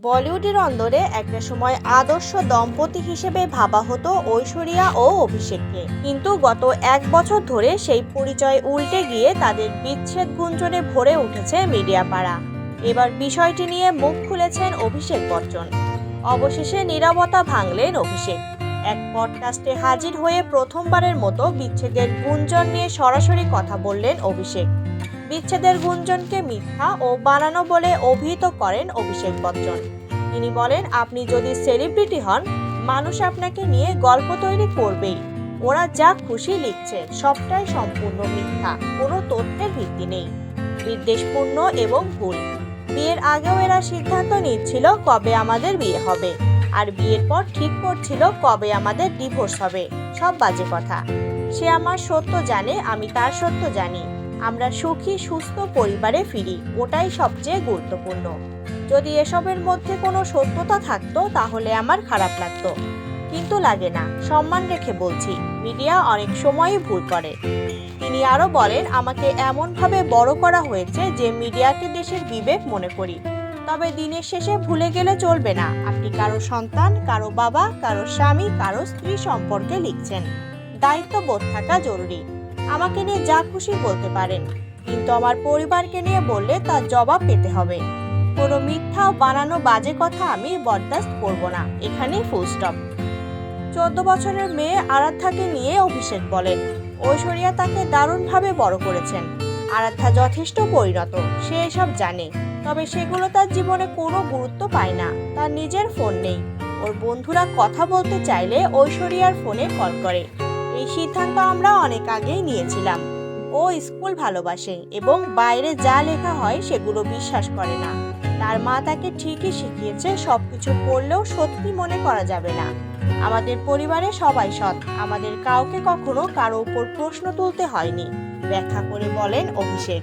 বলিউডের অন্দরে একটা সময় আদর্শ দম্পতি হিসেবে ভাবা হতো ঐশ্বরিয়া ও অভিষেককে, কিন্তু গত এক বছর ধরে সেই পরিচয় উল্টে গিয়ে তাদের বিচ্ছেদ গুঞ্জনে ভরে উঠেছে মিডিয়া পাড়া। এবার বিষয়টি নিয়ে মুখ খুলেছেন অভিষেক বচ্চন। অবশেষে নীরবতা ভাঙলেন অভিষেক। এক পডকাস্টে হাজির হয়ে প্রথমবারের মতো বিচ্ছেদের গুঞ্জন নিয়ে সরাসরি কথা বললেন অভিষেক। বিচ্ছেদের গুঞ্জনকে মিথ্যা ও বানানো বলে অভিহিত করেন অভিষেক বচ্চন। তিনি বলেন, আপনি যদি সেলিব্রিটি হন, মানুষ আপনাকে নিয়ে গল্প তৈরি করবেই। ওরা যা খুশি লিখছে সবটাই সম্পূর্ণ মিথ্যা, কোনো তথ্যের ভিত্তি নেই, বিদ্বেষপূর্ণ এবং ভুল। বিয়ের আগেও এরা সিদ্ধান্ত নিচ্ছিল কবে আমাদের বিয়ে হবে, আর বিয়ের পর ঠিক করছিল কবে আমাদের ডিভোর্স হবে। সব বাজে কথা। সে আমার সত্য জানে, আমি তার সত্য জানি। আমরা সুখী সুস্থ পরিবারে ফিরি, ওটাই সবচেয়ে গুরুত্বপূর্ণ। যদি এসবের মধ্যে কোনো সত্যতা থাকতো তাহলে আমার খারাপ লাগতো, কিন্তু লাগে না। সম্মান রেখে বলছি, মিডিয়া অনেক সময়ই ভুল করে। তিনি আরও বলেন, আমাকে এমনভাবে বড় করা হয়েছে যে মিডিয়াকে দেশের বিবেক মনে করি। তবে দিনের শেষে ভুলে গেলে চলবে না, আপনি কারো সন্তান, কারো বাবা, কারো স্বামী, কারো স্ত্রী সম্পর্কে লিখছেন। দায়িত্ববোধ থাকা জরুরি। আমাকে নিয়ে যা খুশি বলতে পারেন, কিন্তু আমার পরিবারকে নিয়ে বললে তার জবাব পেতে হবে। কোনো মিথ্যা ও বানানো বাজে কথা আমি বরদাস্ত করব না। এখানেই ফুল স্টপ। 14 বছরের মেয়ে আরাধ্যাকে নিয়ে অভিষেক বলেন, ঐশ্বরিয়া তাকে দারুণভাবে বড় করেছেন। আরাধ্যা যথেষ্ট পরিণত, সে এসব জানে, তবে সেগুলো তার জীবনে কোনো গুরুত্ব পায় না। তার নিজের ফোন নেই। ওর বন্ধুরা কথা বলতে চাইলে ঐশ্বরিয়ার ফোনে কল করে। এই সিদ্ধান্ত আমরা অনেক আগেই নিয়েছিলাম। ও স্কুল ভালোবাসে এবং বাইরে যা লেখা হয় সেগুলো বিশ্বাস করে না। তার মা তাকে ঠিকই শিখিয়েছে, সবকিছু পড়লেও সত্যি মনে করা যাবে না। আমাদের পরিবারে সবাই সৎ, আমাদের কাউকে কখনো কারো উপর প্রশ্ন তুলতে হয়নি, ব্যাখ্যা করে বলেন অভিষেক।